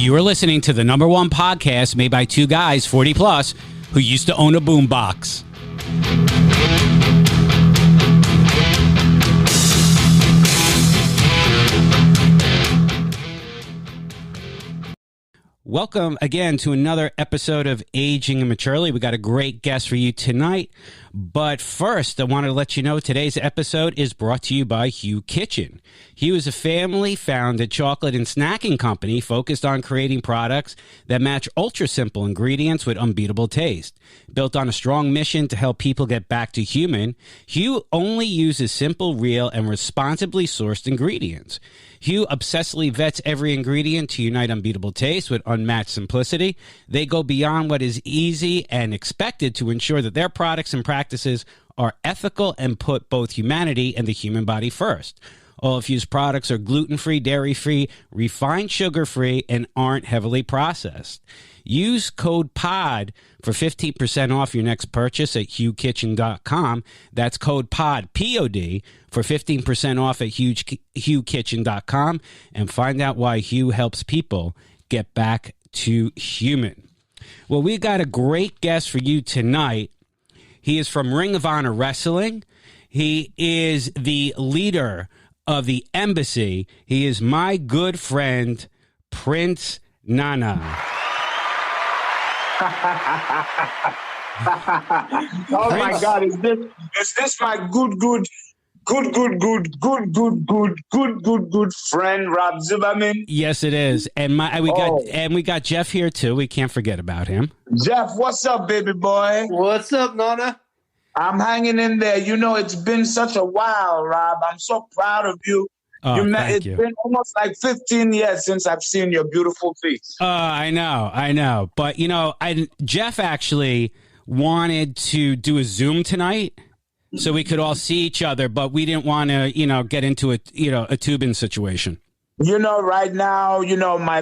You are listening to the #1 podcast made by two guys 40 plus who used to own a boombox. Welcome again to another episode of Aging Immaturely. We got a great guest for you tonight. But first, I wanted to let you know today's episode is brought to you by Hugh Kitchen. Hugh is a family-founded chocolate and snacking company focused on creating products that match ultra-simple ingredients with unbeatable taste. Built on a strong mission to help people get back to human, Hugh only uses simple, real, and responsibly sourced ingredients. Hugh obsessively vets every ingredient to unite unbeatable taste with unmatched simplicity. They go beyond what is easy and expected to ensure that their products and practices are ethical and put both humanity and the human body first. All of Hugh's products are gluten-free, dairy-free, refined sugar-free, and aren't heavily processed. Use code POD for 15% off your next purchase at HughKitchen.com. That's code POD, P-O-D, for 15% off at HughKitchen.com. And find out why Hugh helps people get back to human. Well, we got a great guest for you tonight. He is from Ring of Honor Wrestling. He is the leader of the Embassy. He is my good friend, Prince Nana. Oh my God! Is this my good friend Rob Zimmerman? Yes, it is, and we got Jeff here too. We can't forget about him. Jeff, what's up, baby boy? What's up, Nana? I'm hanging in there. You know, it's been such a while, Rob. I'm so proud of you. It's been almost like 15 years since I've seen your beautiful face. I know. But, Jeff actually wanted to do a Zoom tonight so we could all see each other, but we didn't want to, get into a Toobin situation. Right now, my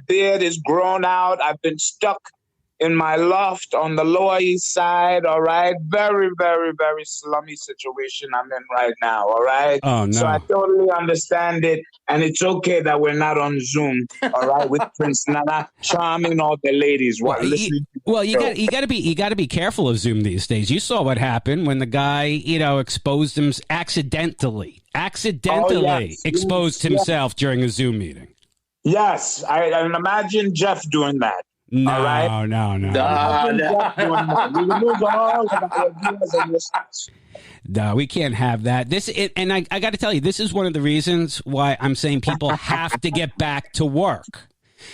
beard is grown out. I've been stuck in my loft on the Lower East Side, all right? Very, very, very slummy situation I'm in right now, all right? Oh, no. So I totally understand it, and it's okay that we're not on Zoom, all right, with Prince Nana charming all the ladies. You got to be careful of Zoom these days. You saw what happened when the guy, exposed him accidentally exposed himself during a Zoom meeting. Yes, I imagine Jeff doing that. No, all right? No. No, we can't have that. I got to tell you, this is one of the reasons why I'm saying people have to get back to work.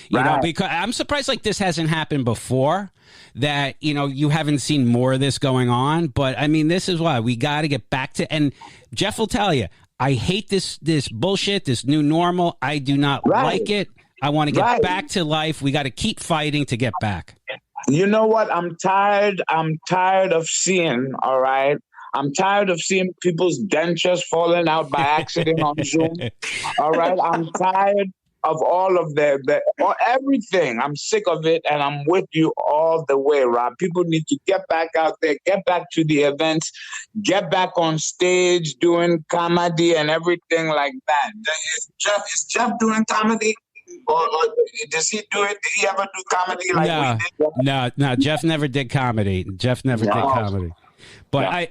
You know, because I'm surprised like this hasn't happened before. That you haven't seen more of this going on. But I mean, this is why we got to get back to. And Jeff will tell you, I hate this bullshit, this new normal. I do not like it. I want to get back to life. We got to keep fighting to get back. You know what? I'm tired of seeing, all right? I'm tired of seeing people's dentures falling out by accident on Zoom. All right? I'm tired of all of everything. I'm sick of it, and I'm with you all the way, Rob. People need to get back out there, get back to the events, get back on stage doing comedy and everything like that. Is Jeff doing comedy? Or does he do it? Did he ever do comedy like we did? No. Jeff never did comedy. But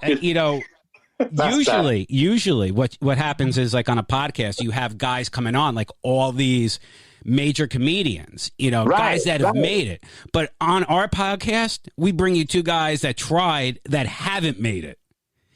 usually what happens is like on a podcast, you have guys coming on like all these major comedians, guys that have made it. But on our podcast, we bring you two guys that tried that haven't made it.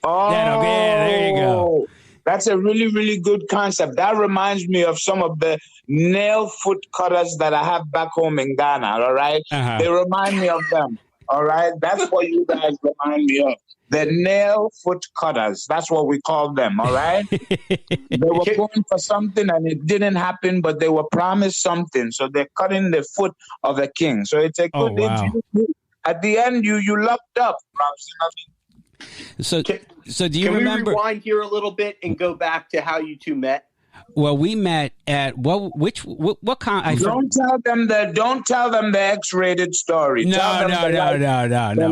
Oh, there you go. That's a really, really good concept. That reminds me of some of the nail foot cutters that I have back home in Ghana, all right? Uh-huh. They remind me of them, all right? That's what you guys remind me of. The nail foot cutters. That's what we call them, all right? They were going for something and it didn't happen, but they were promised something. So they're cutting the foot of a king. So it's a good At the end, you lucked up, Rob. So do you remember? Can we rewind here a little bit and go back to how you two met? Well, we met at what kind? Don't tell them the X-rated story. No.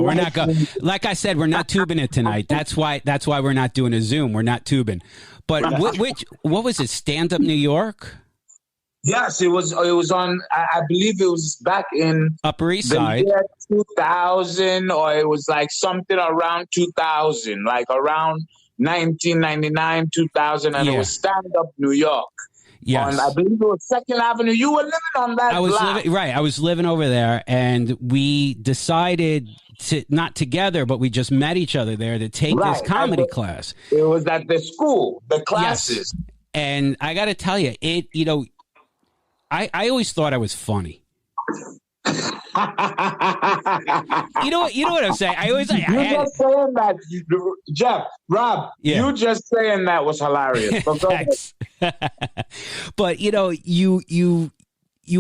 We're not going. Like I said, we're not tubing it tonight. That's why we're not doing a Zoom. We're not tubing. But what was it? Stand Up New York? Yes, it was. It was on. I believe it was back in Upper East the Side. year 2000, or it was like something around 2000, like around 1999, 2000, and it Yeah. was Stand Up New York. Yes. I believe it was Second Avenue. You were living on that I was block. living right. I was living over there, and we decided to not together, but we just met each other there to take this Right. comedy class. It was at the school, the classes. Yes. And I got to tell you, I always thought I was funny. You know what I'm saying? I always You just saying that, Jeff, Rob. Yeah. You just saying that was hilarious. But go ahead. Thanks. But you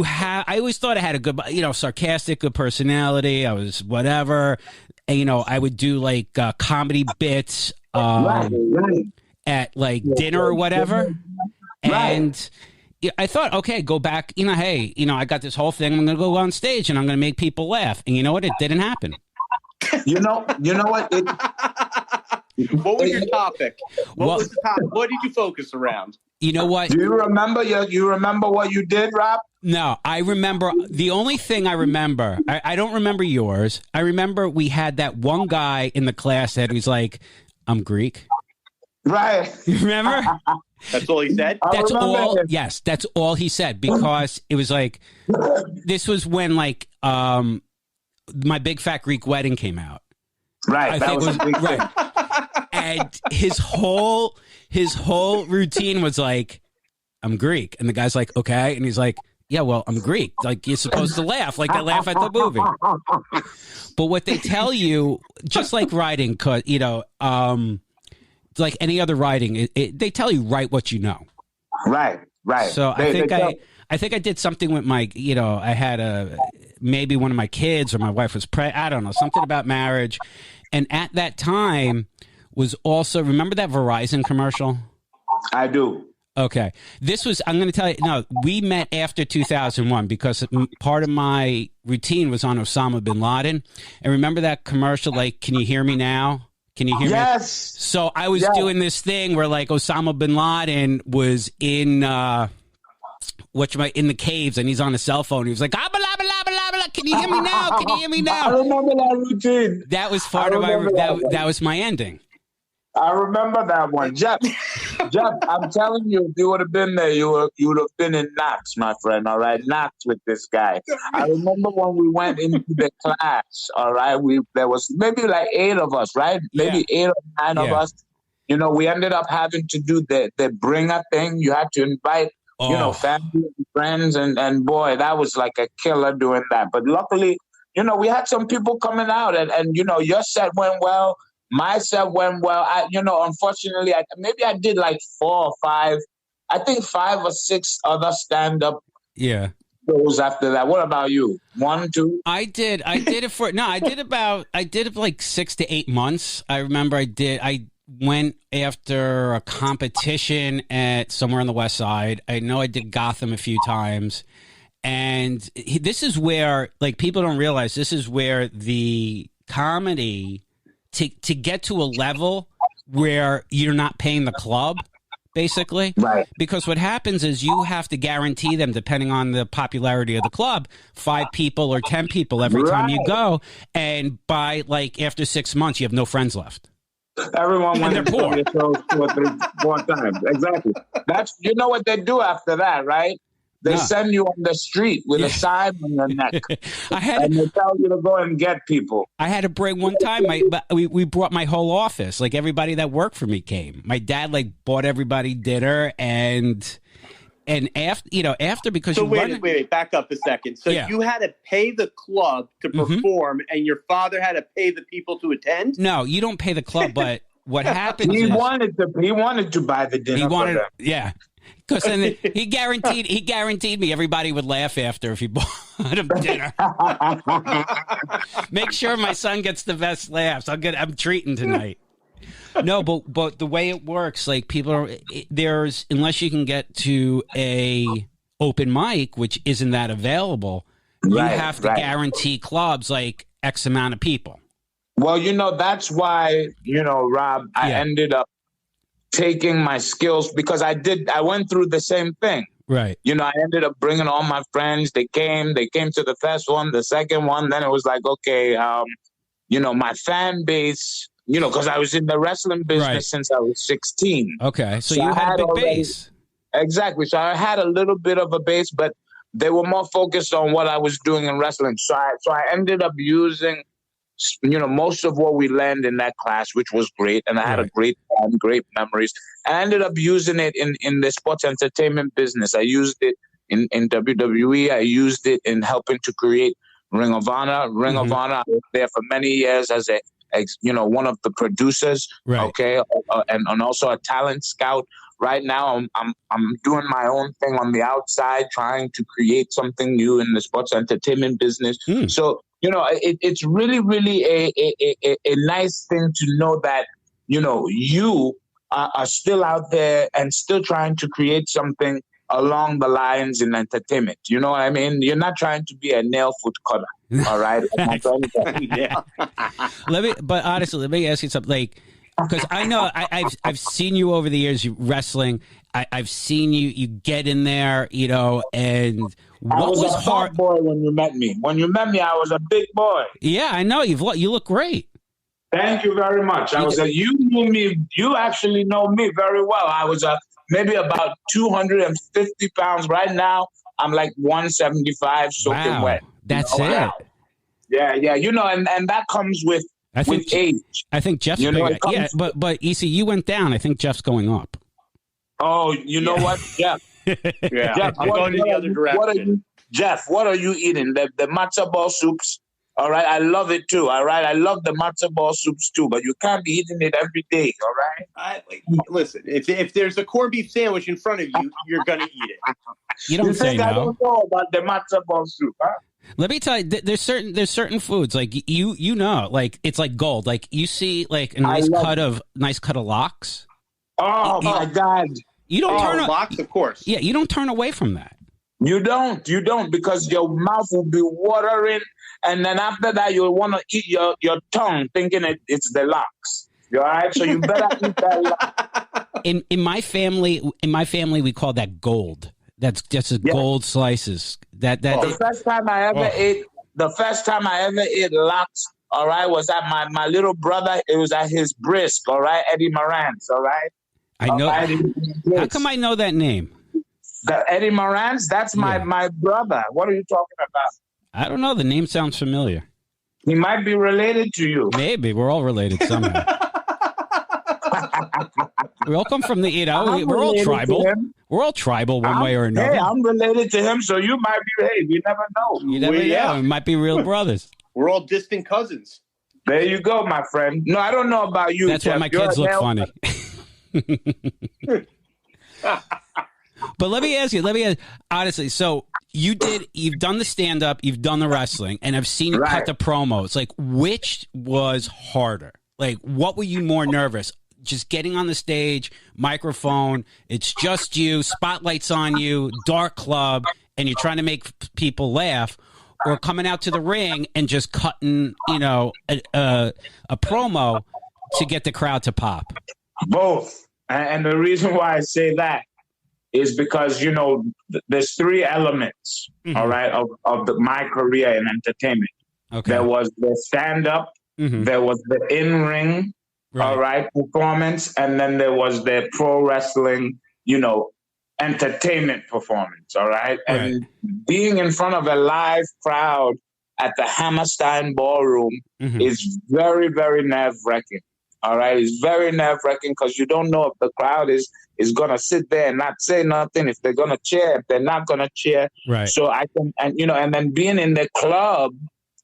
have. I always thought I had a good, sarcastic, good personality. I was whatever, and I would do like comedy bits Right. at like dinner or whatever, Right. and. I thought, okay, go back. Hey, I got this whole thing. I'm going to go on stage and I'm going to make people laugh. And you know what? It didn't happen. You know what? What was your topic? What was the topic? What did you focus around? You know what? Do you remember? You remember what you did, Rob? No, I remember. The only thing I remember, I don't remember yours. I remember we had that one guy in the class that was like, I'm Greek. Right. You remember? That's all he said? That's all. him. Yes, that's all he said, because it was like, this was when like My Big Fat Greek Wedding came out. Right. I think it was right. And his whole routine was like, I'm Greek. And the guy's like, okay. And he's like, yeah, well, I'm Greek. Like, you're supposed to laugh like they laugh at the movie. But what they tell you, just like writing, like any other writing, they tell you write what you know. Right. So I think I did something with my, I had maybe one of my kids or my wife was pregnant. I don't know, something about marriage. And at that time was also, remember that Verizon commercial? I do. Okay. I'm going to tell you, no, we met after 2001 because part of my routine was on Osama bin Laden. And remember that commercial, like, can you hear me now? Can you hear me? Yes. So I was doing this thing where like Osama bin Laden was in in the caves, and he's on a cell phone. He was like, blah, blah, blah, blah, blah. Can you hear me now? Can you hear me now? I remember that routine. That was part of that was my ending. I remember that one. Jeff, I'm telling you, if you would have been there, you would have been in knots, my friend, all right? Knots with this guy. I remember when we went into the class, all right? There was maybe like 8 of us, right? Maybe 8 or 9 of us. We ended up having to do the bringer thing. You had to invite, family and friends, and boy, that was like a killer doing that. But luckily, we had some people coming out, and your set went well. My set went well. Unfortunately, maybe I did like 4 or 5. I think 5 or 6 other stand-up shows after that. What about you? 1, 2? I did it like 6 to 8 months. I remember I went after a competition at somewhere on the West Side. I know I did Gotham a few times. And this is where, like, people don't realize this is where the comedy... To get to a level where you're not paying the club, basically. Right. Because what happens is you have to guarantee them, depending on the popularity of the club, 5 people or 10 people every time you go. And by like after 6 months, you have no friends left. Everyone went they're poor. 2 or 3, 4 times. Exactly. That's what they do after that, right? They send you on the street with a sign on your neck. And they tell you to go and get people. I had to bring one time. We brought my whole office. Like, everybody that worked for me came. My dad bought everybody dinner, and after because so you wait, back up a second. So you had to pay the club to perform, and your father had to pay the people to attend? No, you don't pay the club, but what happens? He wanted to buy the dinner. He wanted, because then he guaranteed me everybody would laugh after if he bought him dinner. Make sure my son gets the best laughs. I'm treating tonight. No, but the way it works, like, people unless you can get to a open mic, which isn't that available, you have to guarantee clubs like X amount of people. Well, that's why, Rob, I ended up taking my skills, because I went through the same thing. Right. You know, I ended up bringing all my friends. They came to the first one, the second one. Then it was like, okay, you know, my fan base, you know, because I was in the wrestling business since I was 16. Okay. So you had a big base. Exactly. So I had a little bit of a base, but they were more focused on what I was doing in wrestling. So I ended up using, you know, most of what we learned in that class, which was great. And I had a great time, great memories. And I ended up using it in the sports entertainment business. I used it in WWE. I used it in helping to create Ring of Honor. Ring of Honor, I was there for many years as one of the producers. Right. Okay. And also a talent scout. Right now, I'm doing my own thing on the outside, trying to create something new in the sports entertainment business. So, you know, it's really, really a nice thing to know that, you know, you are still out there and still trying to create something along the lines in entertainment. You know what I mean? You're not trying to be a nail foot cutter. All right. But honestly, let me ask you something. Like, because I know I've seen you over the years, you wrestling. I've seen you get in there, you know, and what was a hard big boy when you met me. When you met me, I was a big boy. Yeah, I know you look great. Thank you very much. You knew me. You actually know me very well. I was maybe about 250 pounds. Right now, I'm like 175, soaking wet. That's it. Yeah. You know, and that comes with age. I think Jeff's bigger. Yeah, but EC, you went down. I think Jeff's going up. Oh, you know what, Jeff? Jeff, I'm going in the other direction. Jeff, what are you eating? The matzo ball soups. All right, I love it too. All right, I love the matzo ball soups too, but you can't be eating it every day. All right. Listen, if there's a corned beef sandwich in front of you, you're gonna eat it. You don't say no. I don't know about the matzo ball soup, huh? Let me tell you, there's certain foods like you know, like it's like gold. Like you see, like a nice cut of lox. Oh my God! You don't turn lox, of course. Yeah, you don't turn away from that. You don't, because your mouth will be watering, and then after that you'll want to eat your tongue, thinking it's the lox. All right, so you better eat that lox. In my family, we call that gold. That's just gold slices. The first time I ever ate lox, all right, was at my little brother. It was at his brisk, all right, Eddie Moran's, all right. I know. How come I know that name? The Eddie Moran's? That's my brother. What are you talking about? I don't know. The name sounds familiar. He might be related to you. Maybe. We're all related somehow. We all come from the, you know, we're all tribal. We're all tribal one way or another. Hey, I'm related to him, so you might be, hey, you never know. You never know. We might be real brothers. We're all distant cousins. There you go, my friend. No, I don't know about you, That's Jeff. why my kids look funny. But let me ask you, honestly, so you've done the stand-up, you've done the wrestling, and I've seen you cut the promos. Like, which was harder? Like, what were you more nervous? Just getting on the stage, microphone, it's just you, spotlights on you, dark club, and you're trying to make people laugh, or coming out to the ring and just cutting, you know, a promo to get the crowd to pop? Both. And the reason why I say that is because, you know, there's three elements, all right, of my career in entertainment. Okay. There was the stand-up, there was the in-ring, all right, performance, and then there was the pro wrestling, you know, entertainment performance, all right? And being in front of a live crowd at the Hammerstein Ballroom is very, very nerve-wracking. All right, it's very nerve-wracking because you don't know if the crowd is going to sit there and not say nothing, if they're going to cheer, if they're not going to cheer. Right. So and then being in the club,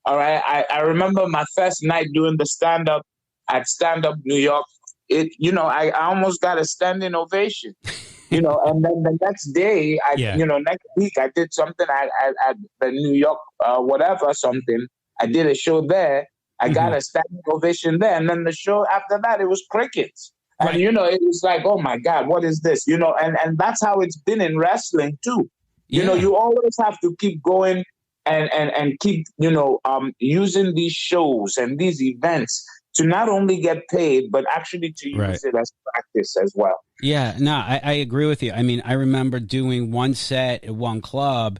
all right, I remember my first night doing the stand-up at Stand Up New York. I almost got a standing ovation, you know, and then the next day, next week, I did something at the New York, something. I did a show there. I got a standing ovation there. And then the show after that, it was crickets. And, you know, it was like, oh, my God, what is this? You know, and that's how it's been in wrestling, too. You know, you always have to keep going and keep, you know, using these shows and these events to not only get paid, but actually to use it as practice as well. Yeah, no, I agree with you. I mean, I remember doing one set at one club,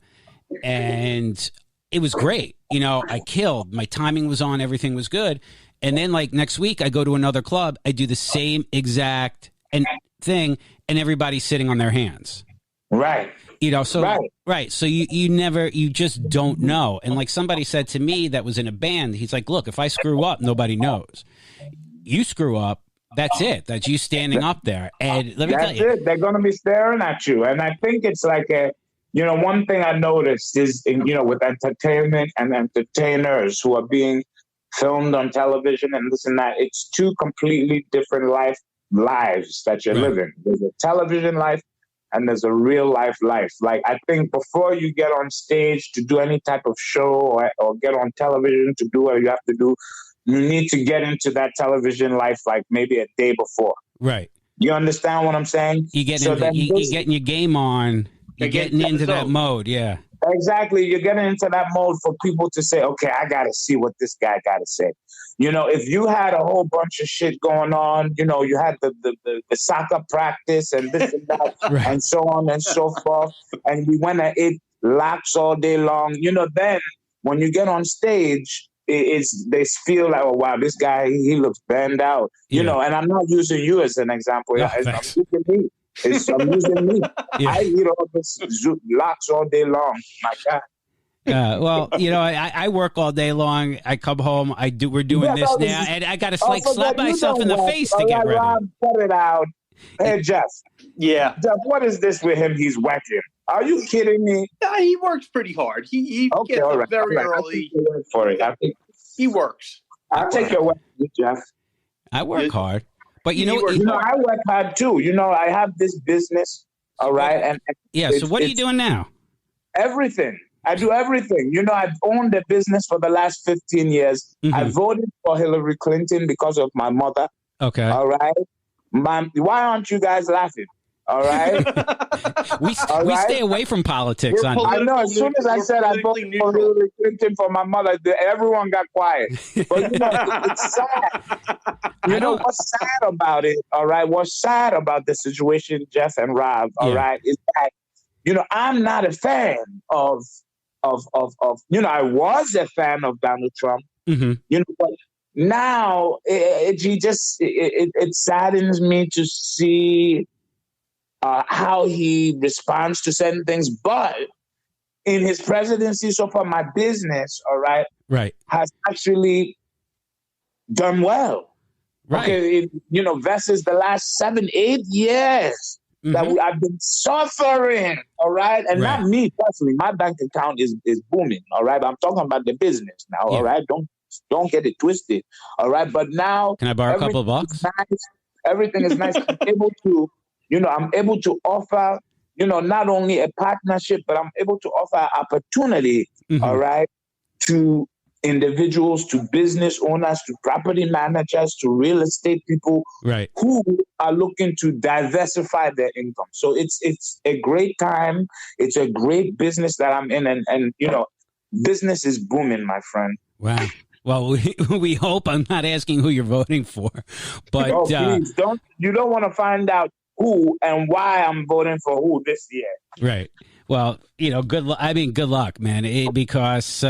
and it was great. You know, I killed. My timing was on. Everything was good. And then, like, next week, I go to another club. I do the same exact thing, and everybody's sitting on their hands. Right. You know, so right. So you just don't know. And like somebody said to me that was in a band, he's like, look, if I screw up, nobody knows. You screw up, that's it. That's you standing up there. And let me tell you. That's it. They're going to be staring at you. And I think it's like one thing I noticed is, with entertainment and entertainers who are being filmed on television and this and that, it's two completely different lives that you're living. There's a television life and there's a real life. Like, I think before you get on stage to do any type of show or get on television to do what you have to do, you need to get into that television life like maybe a day before. Right. You understand what I'm saying? You're getting your game on. You're getting into that mode, yeah. Exactly. You're getting into that mode for people to say, okay, I got to see what this guy got to say. You know, if you had a whole bunch of shit going on, you know, you had the soccer practice and this and that and so on and so forth, and we went and ate lax all day long, you know, then when you get on stage, they feel like, oh, wow, this guy, he looks burned out, you know, and I'm not using you as an example. No, I'm using me. I'm using me. Yeah. I eat all this lax all day long. My God. Well, you know, I work all day long. I come home. We're doing this now, and I got to slap myself in the face to get ready. Rob, cut it out. Hey, Jeff. Yeah. Jeff, what is this with him? He's whacking. Are you kidding me? Yeah, he works pretty hard. He gets up very early. For it. He works. I'll take your word, Jeff. I work hard. But I work hard too. You know, I have this business, all right? And so what are you doing now? Everything. I do everything. You know, I've owned a business for the last 15 years. Mm-hmm. I voted for Hillary Clinton because of my mother. Okay. All right? Why aren't you guys laughing? All right? we stay away from politics. I know. As soon as I said I voted for Hillary Clinton for my mother, everyone got quiet. But, you know, it's sad. You know what's sad about it, all right? What's sad about the situation, Jeff and Rob, all right, is that, you know, I'm not a fan of you know, I was a fan of Donald Trump, you know, but now it saddens me to see how he responds to certain things. But in his presidency so far, my business, all right, has actually done well. Right. Okay, you know, versus the last 7-8 years that I've been suffering, all right? And not me personally. My bank account is booming, all right? I'm talking about the business now, all right? Don't get it twisted, all right? But now... Can I borrow a couple of bucks? Everything is nice. I'm able to offer, you know, not only a partnership, but I'm able to offer opportunity, all right, to individuals, to business owners, to property managers, to real estate people who are looking to diversify their income. So it's a great time. It's a great business that I'm in. And you know, business is booming, my friend. Wow. Well, we hope. I'm not asking who you're voting for, but please don't. You don't want to find out who and why I'm voting for who this year. Right. Well, you know, good luck, man. Because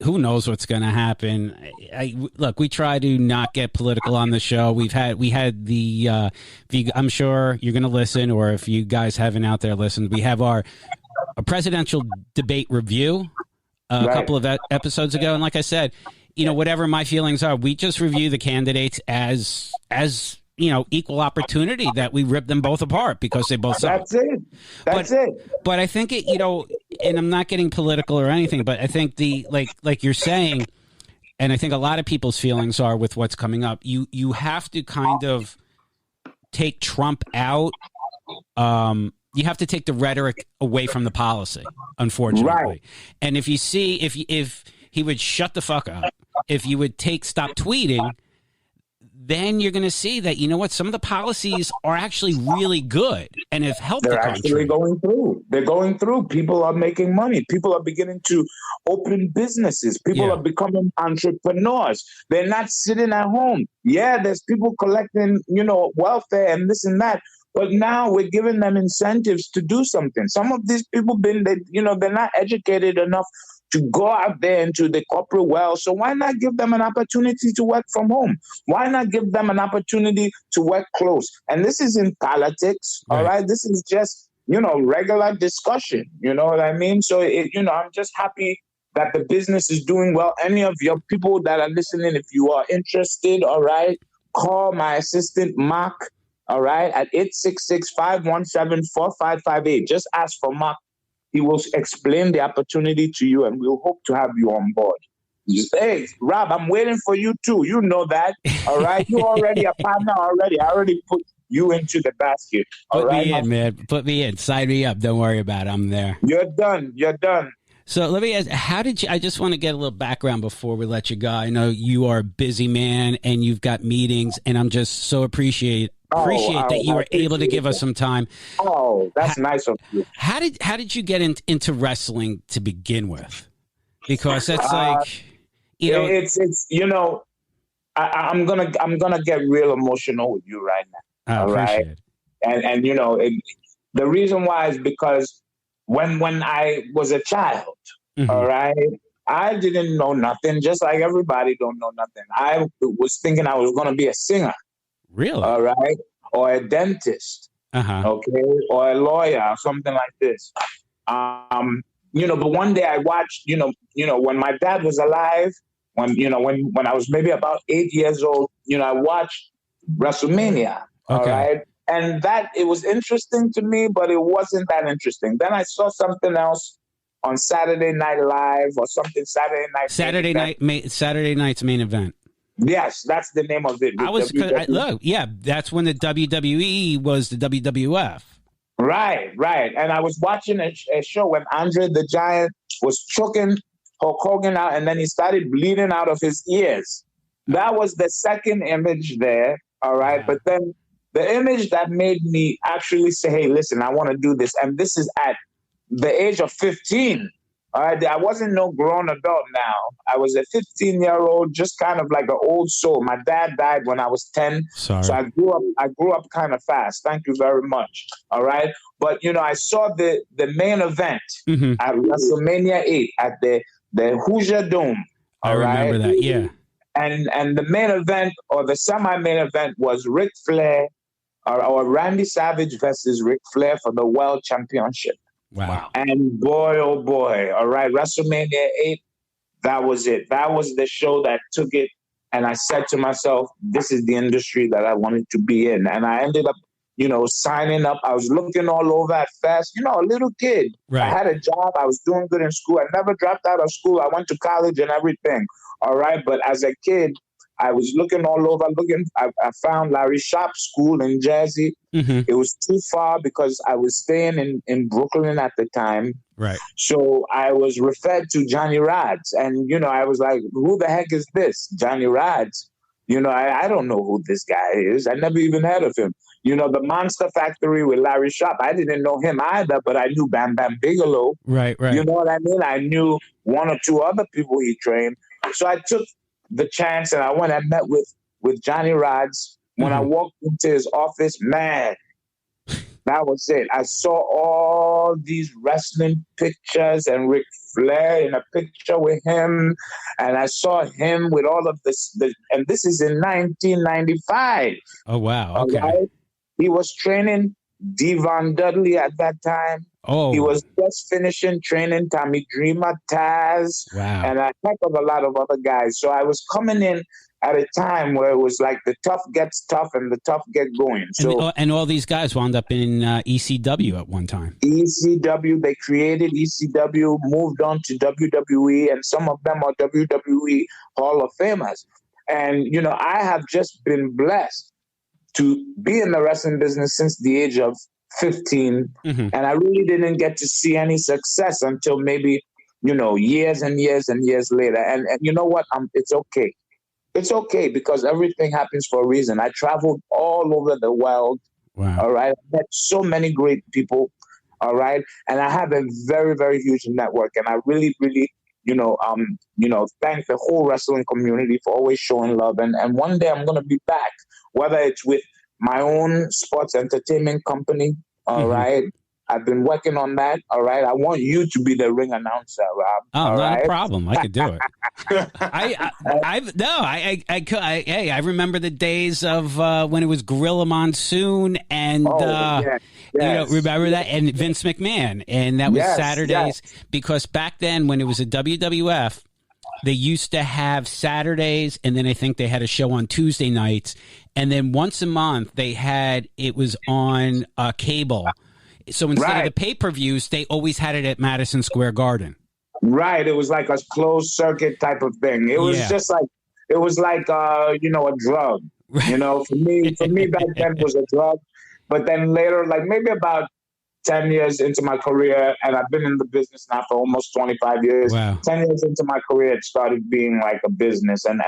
who knows what's going to happen? Look, we try to not get political on the show. We had the. I'm sure you're going to listen, or if you guys haven't out there listened, we have a presidential debate review a couple of episodes ago, and like I said, you know, whatever my feelings are, we just review the candidates as you know, equal opportunity, that we rip them both apart because they both suck. That's it. But I think it, you know, and I'm not getting political or anything, but I think like you're saying, and I think a lot of people's feelings are with what's coming up. You have to kind of take Trump out. You have to take the rhetoric away from the policy, unfortunately. Right. And if you see, if he would shut the fuck up, if you would stop tweeting, then you're going to see that, you know what, some of the policies are actually really good and have helped the country. They're actually going through. They're going through. People are making money. People are beginning to open businesses. People are becoming entrepreneurs. They're not sitting at home. Yeah, there's people collecting, welfare and this and that. But now we're giving them incentives to do something. Some of these people, they're not educated enough to go out there into the corporate world. So why not give them an opportunity to work from home? Why not give them an opportunity to work close? And this is in politics, all right? This is just, regular discussion. You know what I mean? So, I'm just happy that the business is doing well. Any of your people that are listening, if you are interested, all right, call my assistant, Mark, all right, at 866-517-4558. Just ask for Mark. He will explain the opportunity to you, and we'll hope to have you on board. Hey, Rob, I'm waiting for you too. You know that, all right? You're already a partner already. I already put you into the basket. Put me in, man. Put me in. Sign me up. Don't worry about it. I'm there. You're done. You're done. So let me ask, how did you, I just want to get a little background before we let you go. I know you are a busy man and you've got meetings, and I'm just so appreciate that you were able to give us some time. Oh, that's nice of you. How did you get into wrestling to begin with? Because that's it's I'm gonna get real emotional with you right now. I appreciate it. And the reason why is because when I was a child, all right, I didn't know nothing, just like everybody don't know nothing. I was thinking I was gonna be a singer. Really? All right. Or a dentist. Okay. Or a lawyer or something like this. But one day I watched, when my dad was alive, when I was maybe about 8 years old, I watched WrestleMania. All right. And it was interesting to me, but it wasn't that interesting. Then I saw something else on Saturday Night Live or something Saturday night's main event. Yes, that's the name of it. That's when the WWE was the WWF. Right. And I was watching a show when Andre the Giant was choking Hulk Hogan out, and then he started bleeding out of his ears. That was the second image there, all right? But then the image that made me actually say, hey, listen, I want to do this, and this is at the age of 15. All right, I wasn't no grown adult now. I was a 15-year-old, just kind of like an old soul. My dad died when I was 10. Sorry. So I grew up kind of fast. Thank you very much. All right. But, I saw the main event at WrestleMania 8 at the Hoosier Dome. I remember that, yeah. And the main event, or the semi-main event, was Ric Flair or Randy Savage versus Ric Flair for the World Championship. Wow. And boy, oh boy, all right, WrestleMania 8, that was it. That was the show that took it. And I said to myself, this is the industry that I wanted to be in. And I ended up, signing up. I was looking all over at first, a little kid. Right. I had a job. I was doing good in school. I never dropped out of school. I went to college and everything. All right. But as a kid, I was looking all over. I found Larry Sharp's school in Jersey. It was too far because I was staying in Brooklyn at the time. Right. So I was referred to Johnny Rods. And, I was like, who the heck is this? Johnny Rods. I don't know who this guy is. I never even heard of him. The Monster Factory with Larry Sharp. I didn't know him either, but I knew Bam Bam Bigelow. Right. You know what I mean? I knew one or two other people he trained. So I took the chance and I went and met with Johnny Rods. When I walked into his office, man, that was it. I saw all these wrestling pictures and Ric Flair in a picture with him. And I saw him with all of this. And this is in 1995. Oh, wow. Okay. Right? He was training Devon Dudley at that time. Oh. He was just finishing training Tommy Dreamer, Taz, and a heck of a lot of other guys. So I was coming in at a time where it was like the tough gets tough and the tough get going. So and all these guys wound up in ECW at one time. ECW, they created ECW, moved on to WWE, and some of them are WWE Hall of Famers. And, I have just been blessed to be in the wrestling business since the age of 15. And I really didn't get to see any success until maybe, years and years and years later. And you know what? It's okay. It's okay because everything happens for a reason. I traveled all over the world. Wow. All right. I met so many great people. All right. And I have a very, very huge network. And I really, really, thank the whole wrestling community for always showing love. And one day I'm going to be back, whether it's with my own sports entertainment company. All right. I've been working on that. All right. I want you to be the ring announcer, Rob. Oh, all not right? a problem. I could do it. I remember the days of when it was Gorilla Monsoon and yes. remember that, and Vince McMahon, and that was Saturdays because back then when it was a WWF, they used to have Saturdays, and then I think they had a show on Tuesday nights, and then once a month it was on cable. So instead of the pay-per-views, they always had it at Madison Square Garden. Right. It was like a closed circuit type of thing. It was just like, it was like, a drug. Right. For me back then it was a drug. But then later, like maybe about 10 years into my career, and I've been in the business now for almost 25 years. Wow. 10 years into my career, it started being like a business. And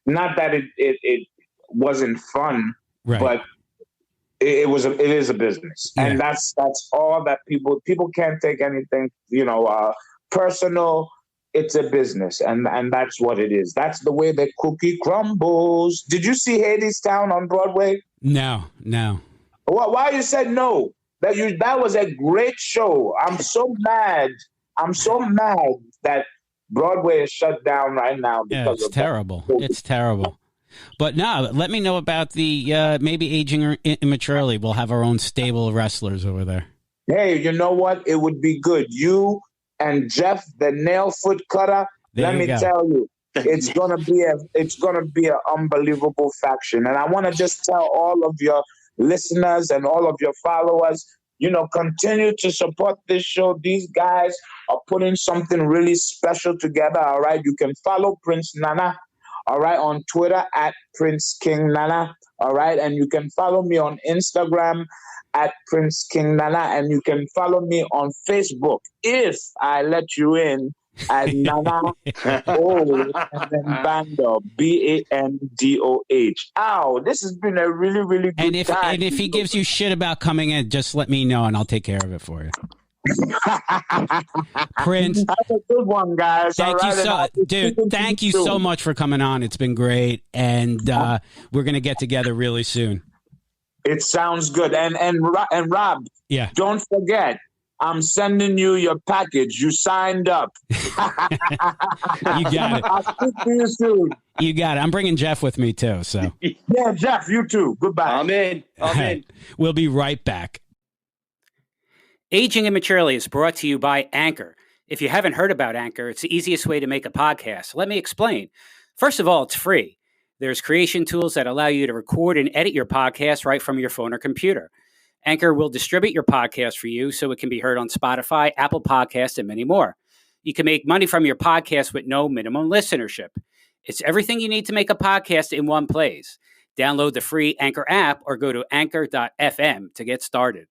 not that it wasn't fun, right. but it is a business. Yeah. And that's all that people can't take anything, personal. It's a business, and that's what it is. That's the way the cookie crumbles. Did you see Hadestown on Broadway? No. Why you said no? That was a great show. I'm so mad that Broadway is shut down right now because it's terrible. It's terrible. But no, let me know about the maybe Aging Immaturely. We'll have our own stable of wrestlers over there. Hey, you know what? It would be good. You and Jeff, the nail foot cutter. Let me tell you, it's gonna be an unbelievable faction. And I want to just tell all of your listeners and all of your followers, continue to support this show. These guys are putting something really special together. All right, you can follow Prince Nana. All right, on Twitter at Prince King Nana. All right, and you can follow me on Instagram at Prince King Nana, and you can follow me on Facebook if I let you in at Nana and then Bando Bandoh. Ow, this has been a really, really good time. And if he gives you shit about coming in, just let me know and I'll take care of it for you. Prince, that's a good one, guys. Thank you so much for coming on. It's been great, and we're gonna get together really soon. It sounds good. And Rob, don't forget, I'm sending you your package. You signed up. You got it. I'll speak to you soon. You got it. I'm bringing Jeff with me too. So yeah, Jeff, you too. Goodbye. I'm in. We'll be right back. Aging Immaturely is brought to you by Anchor. If you haven't heard about Anchor, it's the easiest way to make a podcast. Let me explain. First of all, it's free. There's creation tools that allow you to record and edit your podcast right from your phone or computer. Anchor will distribute your podcast for you so it can be heard on Spotify, Apple Podcasts, and many more. You can make money from your podcast with no minimum listenership. It's everything you need to make a podcast in one place. Download the free Anchor app or go to anchor.fm to get started.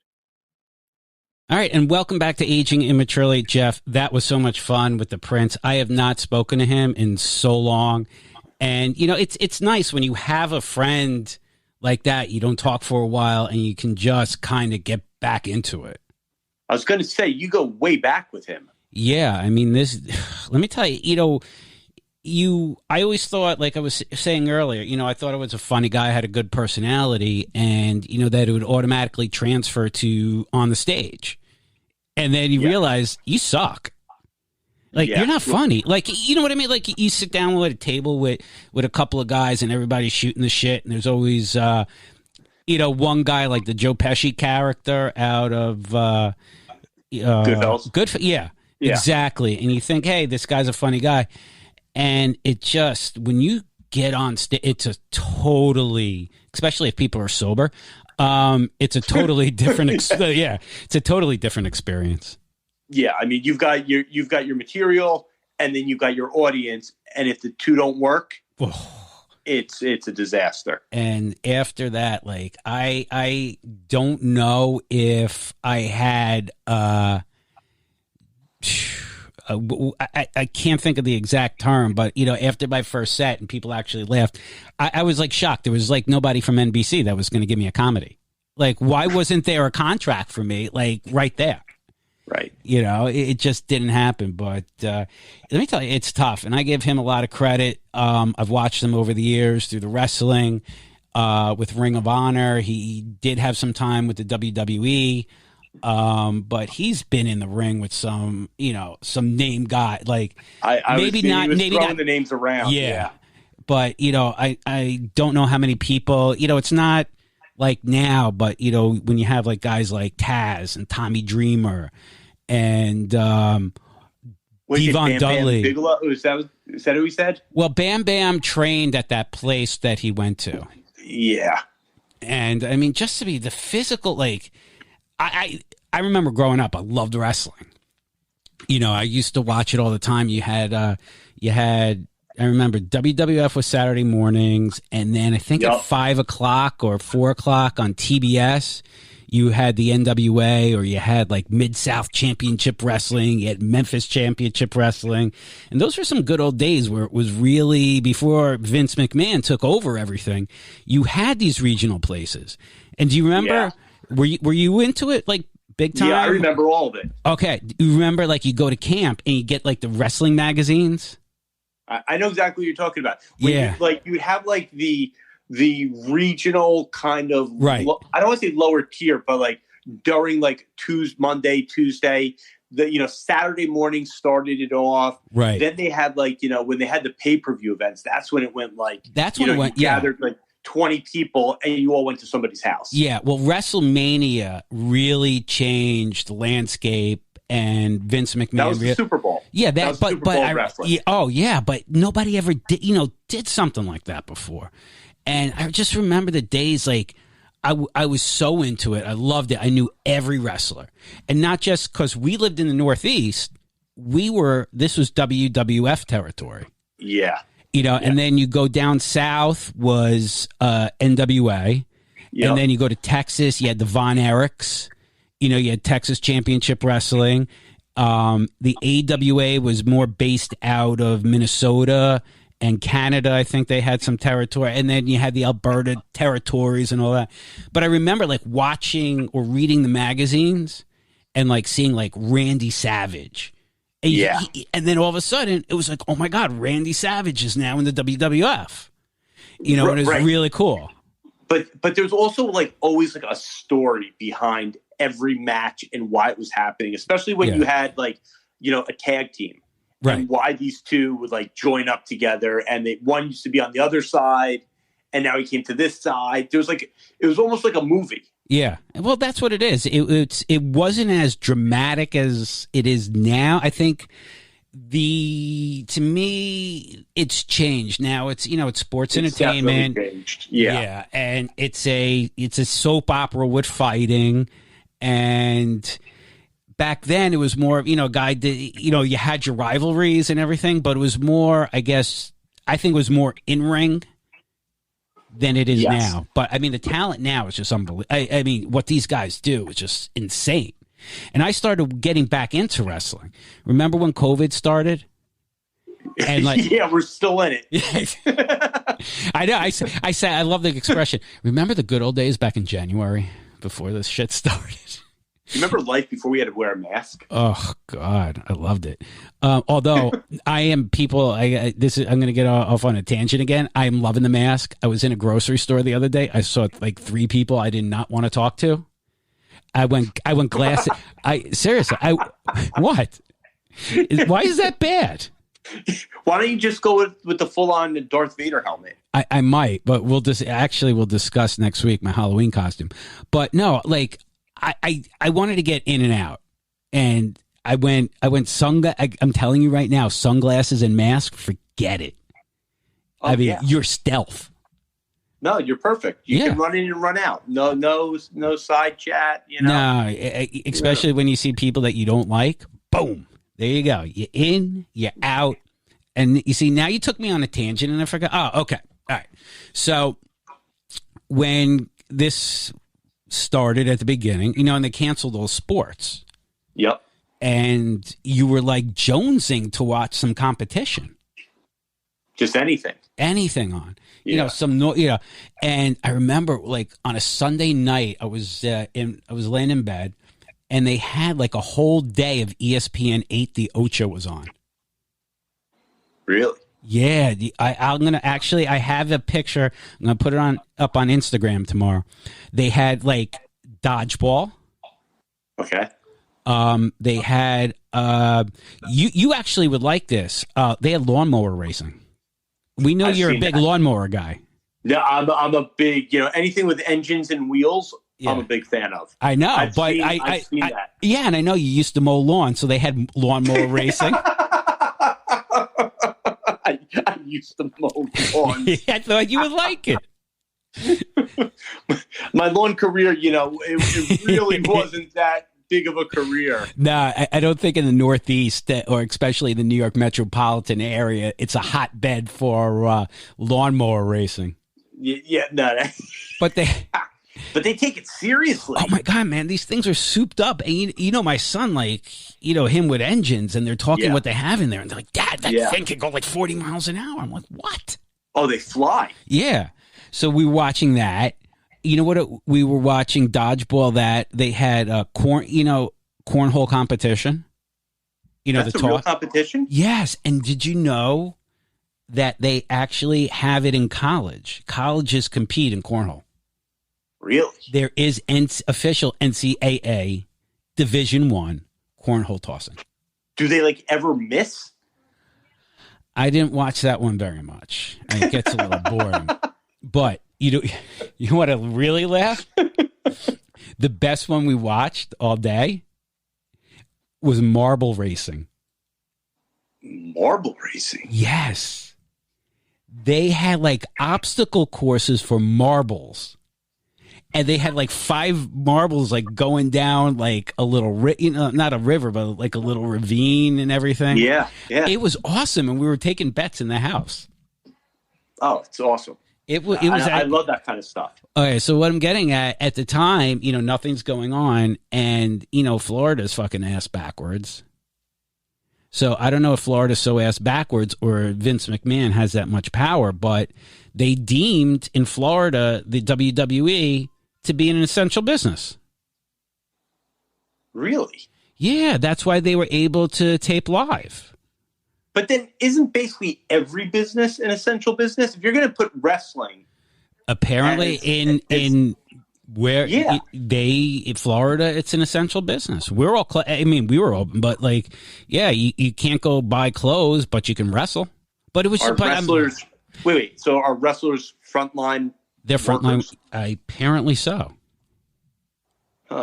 All right, and welcome back to Aging Immaturely, Jeff. That was so much fun with the Prince. I have not spoken to him in so long. And, it's nice when you have a friend like that. You don't talk for a while, and you can just kind of get back into it. I was going to say, you go way back with him. Yeah, I mean, let me tell you, I always thought, like I was saying earlier, I thought it was a funny guy, had a good personality, and, that it would automatically transfer to on the stage. And then you realize you suck. Like, you're not funny. Like, you know what I mean? Like, you sit down at a table with a couple of guys and everybody's shooting the shit, and there's always, one guy like the Joe Pesci character out of Goodfellas. Yeah, exactly. And you think, hey, this guy's a funny guy. And it just, when you get on stage, it's a totally, especially if people are sober, it's a totally different, it's a totally different experience. Yeah, I mean, you've got your material, and then you've got your audience, and if the two don't work, it's a disaster. And after that, like, I don't know if I had I can't think of the exact term, but after my first set and people actually laughed, I was like shocked. There was like nobody from NBC that was going to give me a comedy. Like, why wasn't there a contract for me? Like right there. Right. It just didn't happen. But let me tell you, it's tough. And I give him a lot of credit. I've watched him over the years through the wrestling, with Ring of Honor. He did have some time with the WWE. But he's been in the ring with some name guy. Like maybe not the names around. Yeah. But, I don't know how many people, it's not like now, but when you have like guys like Taz and Tommy Dreamer and Devon Dudley. Bigelow? Is that who he said? Well, Bam Bam trained at that place that he went to. Yeah. And I mean, just to be the physical, like I remember growing up, I loved wrestling. I used to watch it all the time. You had I remember WWF was Saturday mornings, and then I think at 5 o'clock or 4 o'clock on TBS, you had the NWA, or you had like Mid-South Championship Wrestling, you had Memphis Championship Wrestling. And those were some good old days where it was really, before Vince McMahon took over everything, you had these regional places. And do you remember, were you into it like big time? Yeah, I remember all of it. Okay. You remember like you go to camp and you get like the wrestling magazines? I know exactly what you're talking about. When you would have like the regional kind of, right. I don't want to say lower tier, but like during like Monday, Tuesday, Saturday morning started it off. Right. Then they had like, when they had the pay-per-view events, that's when it went like, you gathered like 20 people and you all went to somebody's house. Yeah. Well, WrestleMania really changed the landscape. And Vince McMahon. That was the Super Bowl. Yeah, that was Super Bowl wrestling. But nobody ever did something like that before. And I just remember the days like I was so into it. I loved it. I knew every wrestler, and not just because we lived in the Northeast. This was WWF territory. Yeah. And then you go down south was NWA, and then you go to Texas. You had the Von Erichs. You had Texas Championship Wrestling. The AWA was more based out of Minnesota and Canada. I think they had some territory. And then you had the Alberta territories and all that. But I remember like watching or reading the magazines and like seeing like Randy Savage. And and then all of a sudden it was like, oh my God, Randy Savage is now in the WWF. And it was really cool. But there's also like always like a story behind every match and why it was happening, especially when you had like, a tag team, right? And why these two would like join up together, and one used to be on the other side, and now he came to this side. There was like, it was almost like a movie. Yeah, well, that's what it is. It wasn't as dramatic as it is now. I think to me it's changed now. It's it's sports entertainment. Yeah, and it's a soap opera with fighting. And back then it was more, guy did, you had your rivalries and everything, but it was more, I think it was more in ring than it is now. But I mean, the talent now is just unbelievable. I mean, what these guys do is just insane. And I started getting back into wrestling. Remember when COVID started? And like, yeah, we're still in it. I know. I say, I love the expression. Remember the good old days back in January before this shit started? Remember life before we had to wear a mask? Oh God, I loved it. Although I'm going to get off on a tangent again. I am loving the mask. I was in a grocery store the other day. I saw like 3 people I did not want to talk to. I went glass. Seriously. What? Why is that bad? Why don't you just go with the full-on Darth Vader helmet? I might, but we'll discuss next week my Halloween costume. But no, like I wanted to get in and out, and I went I'm telling you right now, sunglasses and mask, forget it. I mean, you're stealth. No, you're perfect. You can run in and run out. No side chat. No, especially when you see people that you don't like. Boom. There you go. You're in, you're out. And you see, now you took me on a tangent and I forgot. Oh, okay. All right. So when this started at the beginning, and they canceled all sports. Yep. and you were like jonesing to watch some competition. Just anything on, and I remember like on a Sunday night, I was laying in bed, and they had like a whole day of ESPN 8. The Ocho was on. Really? Yeah. I have a picture. I'm gonna put it up on Instagram tomorrow. They had like dodgeball. Okay. They had you actually would like this. They had lawnmower racing. We know you're a big lawnmower guy. No, I'm a big, anything with engines and wheels, yeah. I'm a big fan of. I know, I've seen that. Yeah, and I know you used to mow lawn, so they had lawnmower racing. I used to mow lawns. I thought you would like it. My lawn career, it really wasn't that big of a career. No, I don't think in the Northeast, or especially the New York metropolitan area, it's a hotbed for lawnmower racing. Yeah, no. But they take it seriously. Oh my God, man, these things are souped up. And my son, like, him with engines, and they're talking what they have in there, and they're like, Dad, that thing can go like 40 miles an hour. I'm like, what? Oh, they fly. Yeah. So we were watching that. You know what? We were watching dodgeball. That they had cornhole competition. That's a real competition. Yes, and did you know that they actually have it in college? Colleges compete in cornhole. Really? There is official NCAA Division I cornhole tossing. Do they like ever miss? I didn't watch that one very much. It gets a little boring, but. You want to really laugh? The best one we watched all day was marble racing. Marble racing? Yes. They had like obstacle courses for marbles. And they had like 5 marbles like going down like a little, not a river, but like a little ravine and everything. Yeah. It was awesome. And we were taking bets in the house. Oh, it's awesome. It was. I love that kind of stuff. Okay, so what I'm getting at the time, nothing's going on, and Florida's fucking ass backwards. So I don't know if Florida's so ass backwards or Vince McMahon has that much power, but they deemed in Florida the WWE to be an essential business. Really? Yeah, that's why they were able to tape live. But then isn't basically every business an essential business? If you're going to put wrestling. Apparently in Florida, it's an essential business. We're all, we were open, but like, yeah, you can't go buy clothes, but you can wrestle. But it was wrestlers. Wait. So are wrestlers frontline? They're frontline. Apparently so.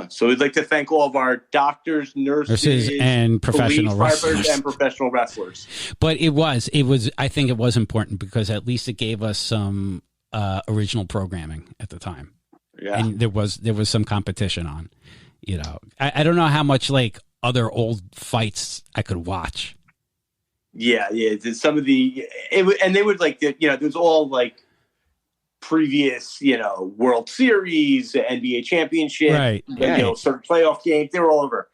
So we'd like to thank all of our doctors, nurses, and professional wrestlers. And professional wrestlers. But it was. I think it was important because at least it gave us some original programming at the time. Yeah, and there was some competition on. I don't know how much like other old fights I could watch. Yeah. Some of and they would like there was all like. Previous, World Series, NBA championship, right. Certain playoff games, they were all over.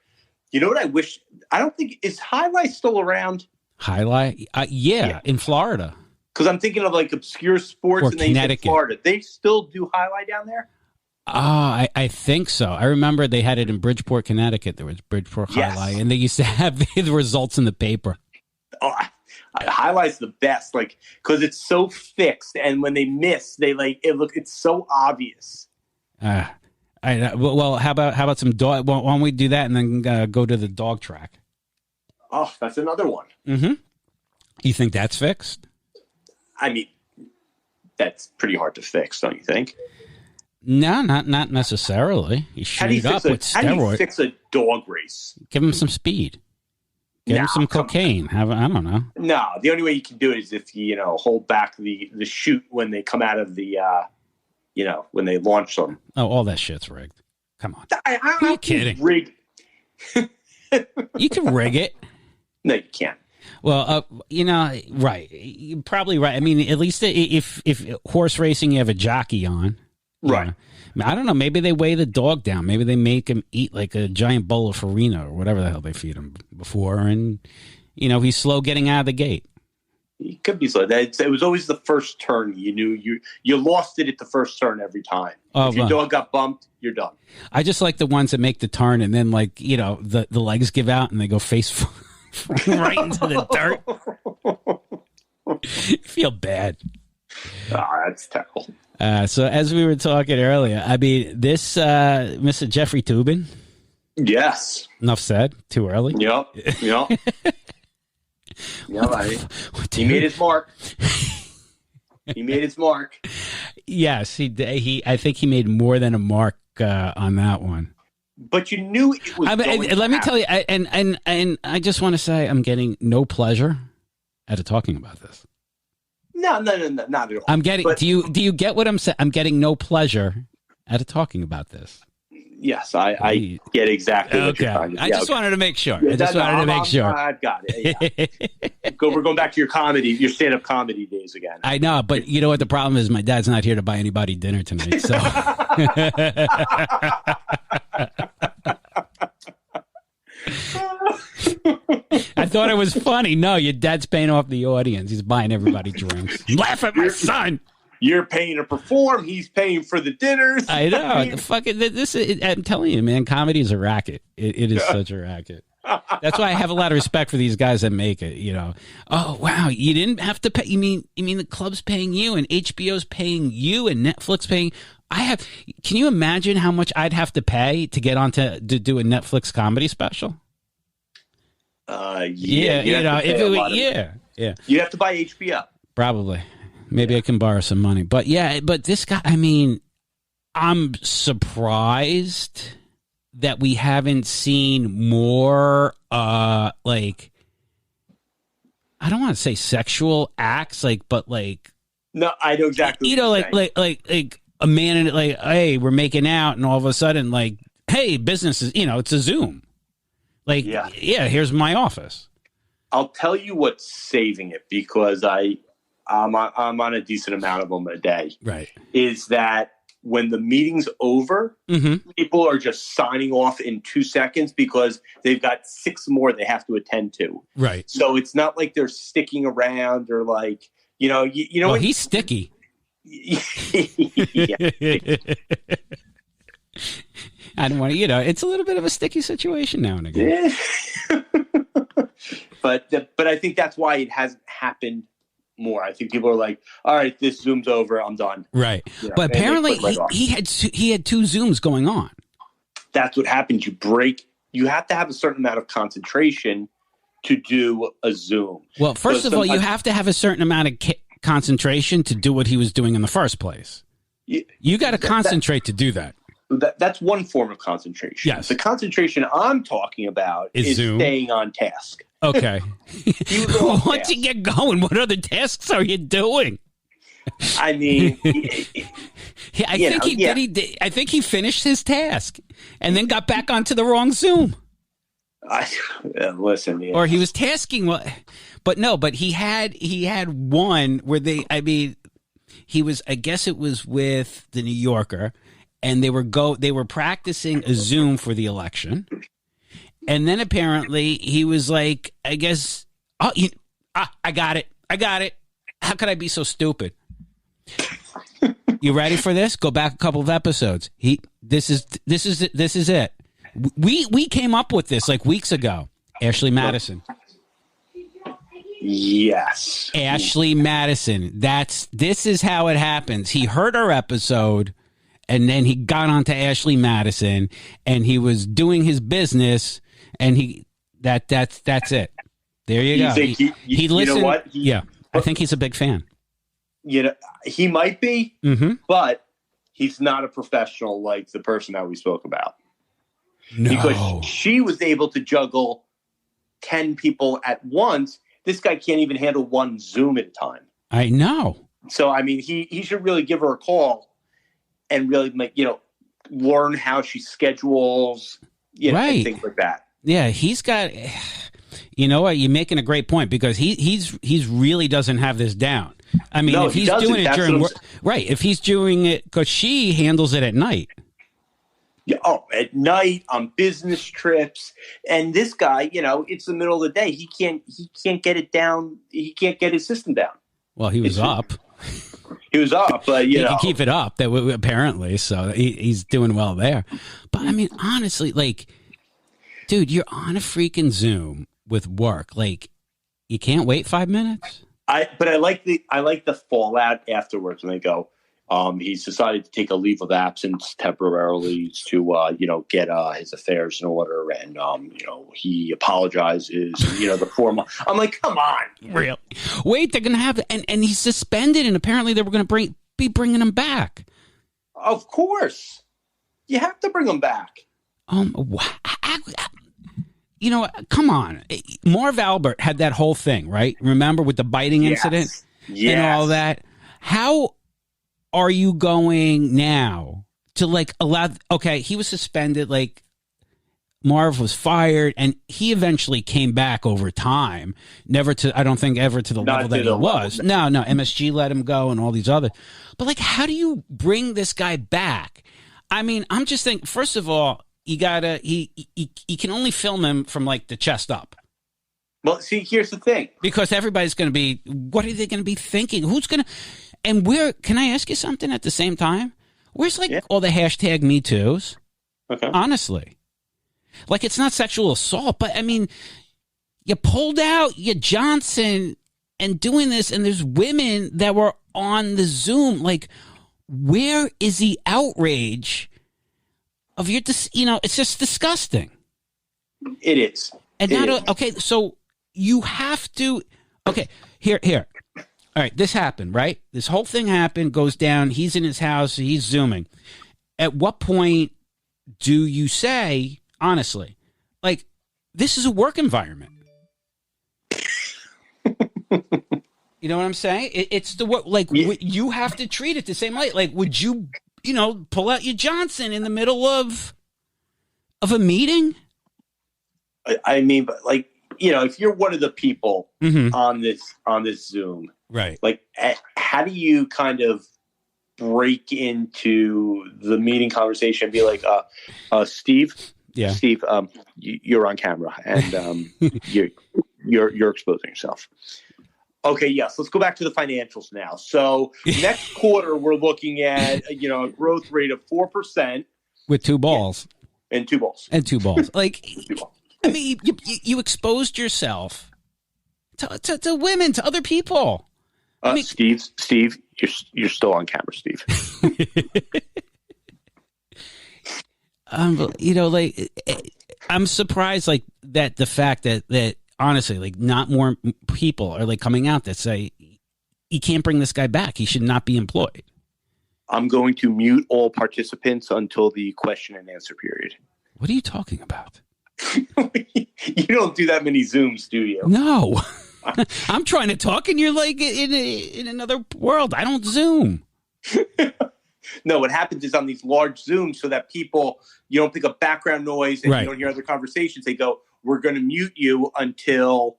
You know what I wish? I don't think, is Highlight still around? Highlight? Yeah, in Florida. Because I'm thinking of like obscure sports or Connecticut. Florida. They still do Highlight down there? I think so. I remember they had it in Bridgeport, Connecticut. There was Bridgeport Highlight, and they used to have the results in the paper. Oh, Highlight's the best, like, because it's so fixed, and when they miss, they like it. It's so obvious. Well, how about some dog? Why don't we do that and then go to the dog track? Oh, that's another one. Mm-hmm. You think that's fixed? I mean, that's pretty hard to fix, don't you think? No, not necessarily. You shoot it up with steroids. How do you fix a dog race? Give him some speed. Give him some cocaine. I don't know. No, the only way you can do it is if you hold back the chute when they come out of the when they launch them. Oh, all that shit's rigged. Come on. Are you kidding? Rigged. You can rig it. No, you can't. Well, right. You're probably right. I mean, at least if horse racing, you have a jockey on. Right. I don't know. Maybe they weigh the dog down. Maybe they make him eat like a giant bowl of farina or whatever the hell they feed him before. And, he's slow getting out of the gate. He could be slow. It was always the first turn. You knew you lost it at the first turn every time. If your dog got bumped, you're done. I just like the ones that make the turn and then the legs give out and they go face right into the dirt. Feel bad. That's terrible. So as we were talking earlier, I mean, this Mr. Jeffrey Toobin. Yes. Enough said. Too early. Yep. He made his mark. He made his mark. Yes, he. I think he made more than a mark on that one. But you knew it was. Let me tell you, and I just want to say, I'm getting no pleasure out of talking about this. No, not at all. I'm getting. Do you get what I'm saying? I'm getting no pleasure out of talking about this. Yes, I get exactly what you're trying to do. I just wanted to make sure. Yeah, I've got it. Yeah. We're going back to your stand-up comedy days again. I know, but you know what the problem is? My dad's not here to buy anybody dinner tonight, so. I thought it was funny. No, your dad's paying off the audience. He's buying everybody drinks. Laugh at my son. You're paying to perform. He's paying for the dinners. I know. I'm telling you, man, comedy is a racket. It is such a racket. That's why I have a lot of respect for these guys that make it. Oh wow, you didn't have to pay. You mean the club's paying you and HBO's paying you and Netflix paying? Can you imagine how much I'd have to pay to get on to do a Netflix comedy special? Yeah. You have to buy HBO. Probably. Maybe I can borrow some money. But this guy, I mean, I'm surprised that we haven't seen more, I don't want to say sexual acts, but no, I know exactly. Like a man in it, hey, we're making out, and all of a sudden, hey, business is, it's a Zoom. Here's my office. I'll tell you what's saving it, because I'm on a decent amount of them a day. Right. Is that when the meeting's over, people are just signing off in 2 seconds because they've got 6 more they have to attend to. Right. So it's not like they're sticking around or he's sticky. Yeah. I don't want to, it's a little bit of a sticky situation now and again. But I think that's why it hasn't happened more. I think people are like, all right, this Zoom's over, I'm done. Right. But apparently he had 2 Zooms going on. That's what happens. You have to have a certain amount of concentration to do a Zoom. Well, first of all, you have to have a certain amount of concentration to do what he was doing in the first place. You got to concentrate to do that. That's one form of concentration. Yes. The concentration I'm talking about is staying on task. Okay. Once you get going, what other tasks are you doing? I mean, I think he finished his task and then got back onto the wrong Zoom. Listen, yeah. Or he was tasking but he had one where he was, I guess it was with the New Yorker, and they were practicing a Zoom for the election. And then apparently he was like, I guess, I got it. How could I be so stupid? You ready for this? Go back a couple of episodes. This is it. We came up with this weeks ago. Ashley Madison. Yes. Ashley Madison. This is how it happens. He heard our episode, and then he got onto Ashley Madison, and he was doing his business, and that's it. There you go. He listened. You know what? I think he's a big fan. He might be, but he's not a professional like the person that we spoke about. No. Because she was able to juggle 10 people at once. This guy can't even handle one Zoom at a time. I know. So, I mean, he should really give her a call and really learn how she schedules, and things like that. Yeah, he's got. You know what? You're making a great point, because he's really doesn't have this down. I mean, No, if he he's doesn't. doing it That's during what work, right? If he's doing it because she handles it at night. Yeah, at night on business trips, and this guy, it's the middle of the day. He can't get it down. He can't get his system down. Well, he was up. He was up, but he can keep it up. That apparently, so he's doing well there. But I mean, honestly, like, dude, you're on a freaking Zoom with work. Like, you can't wait 5 minutes. I like the fallout afterwards when they go. He's decided to take a leave of absence temporarily to, get his affairs in order. And, he apologizes, the formal. I'm like, come on. Real. Wait, they're going to have, and he's suspended. And apparently they were going to be bringing him back. Of course. You have to bring him back. Come on. Marv Albert had that whole thing, right? Remember with the biting incident and all that? How are you going now to allow? Okay, he was suspended. Marv was fired, and he eventually came back over time. Never to, I don't think, ever to the level that he was. No, MSG let him go, and all these other. But how do you bring this guy back? I mean, I'm just thinking. First of all, you gotta. He can only film him from the chest up. Well, see, here's the thing. Because everybody's going to be. What are they going to be thinking? Who's going to? And can I ask you something at the same time? Where's all the hashtag Me Too's? Okay. Honestly. It's not sexual assault, but I mean, you pulled out your Johnson and doing this, and there's women that were on the Zoom. Where is the outrage of your, it's just disgusting. It is. And okay, so you have to, okay, here. All right, this happened, right? This whole thing happened, goes down. He's in his house. He's Zooming. At what point do you say, honestly, this is a work environment? You know what I'm saying? It's the work. You have to treat it the same way. Would you, pull out your Johnson in the middle of a meeting? I mean, but if you're one of the people on this Zoom. Right. How do you kind of break into the meeting conversation and be like, Steve? Yeah. Steve, you're on camera and you're exposing yourself. Okay, yes. Let's go back to the financials now. So next quarter, we're looking at a growth rate of 4% with two balls and two balls. Two balls. I mean, you exposed yourself to women, to other people. I mean, Steve, you're still on camera, Steve. I'm surprised, that the fact that honestly, not more people are coming out that say you can't bring this guy back. He should not be employed. I'm going to mute all participants until the question and answer period. What are you talking about? You don't do that many Zooms, do you? No. I'm trying to talk, and you're in another world. I don't Zoom. No, what happens is on these large Zooms, so that you don't pick up background noise and you don't hear other conversations. They go, "We're going to mute you until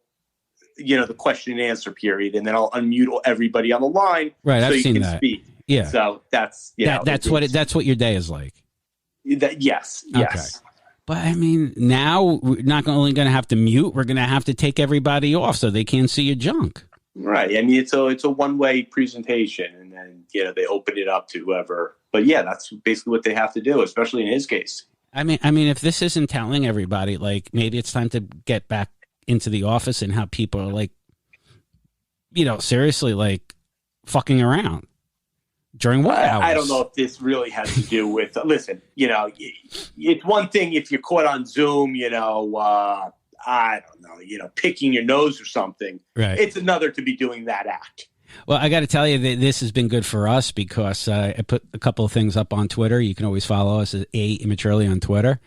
the question and answer period, and then I'll unmute everybody on the line, right? So I've you seen can that. Speak." Yeah. So that's that's what your day is like. Yes. Okay. But I mean, now we're not only going to have to mute, we're going to have to take everybody off so they can't see your junk. Right. I mean, it's a one-way presentation, and then they open it up to whoever. But yeah, that's basically what they have to do, especially in his case. I mean, if this isn't telling everybody, maybe it's time to get back into the office and how people are seriously fucking around during what hours? I don't know if this really has to do with. Listen, it's one thing if you're caught on Zoom, I don't know, picking your nose or something. Right. It's another to be doing that act. Well, I got to tell you that this has been good for us because I put a couple of things up on Twitter. You can always follow us at Immaturely on Twitter.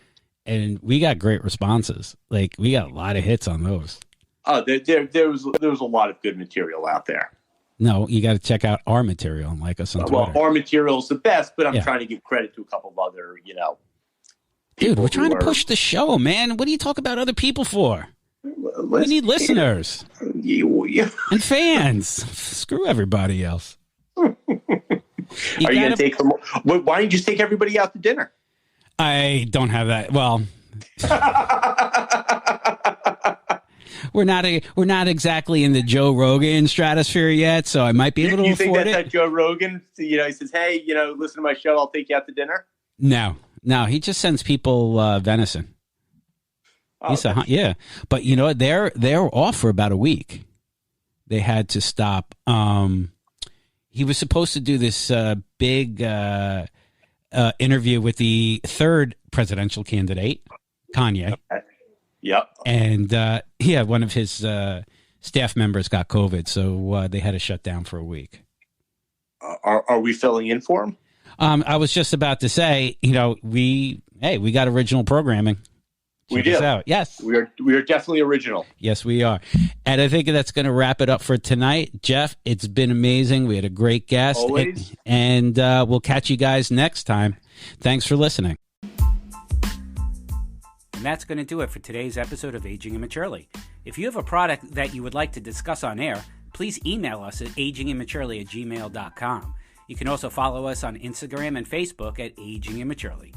And we got great responses. We got a lot of hits on those. Oh, there was a lot of good material out there. No, you got to check out our material and like us on Twitter. Well, our material is the best, but I'm trying to give credit to a couple of other, Dude, we're trying to push the show, man. What do you talk about other people for? We need listeners and fans. Screw everybody else. Are you going to take them? Why don't you just take everybody out to dinner? I don't have that. Well, we're not exactly in the Joe Rogan stratosphere yet, so I might be able to afford it. You think that Joe Rogan, he says, hey, listen to my show, I'll take you out to dinner? No, he just sends people venison. Oh, yeah, but you know what? They're off for about a week. They had to stop. He was supposed to do this big interview with the third presidential candidate, Kanye. Okay. Yep. And one of his staff members got COVID, so they had to shut down for a week. Are we filling in for him? I was just about to say, we got original programming. We do. Out. Yes. We are definitely original. Yes, we are. And I think that's going to wrap it up for tonight. Jeff, it's been amazing. We had a great guest. Always. And we'll catch you guys next time. Thanks for listening. And that's going to do it for today's episode of Aging Immaturely. If you have a product that you would like to discuss on air, please email us at agingimmaturely@gmail.com. You can also follow us on Instagram and Facebook at Aging Immaturely.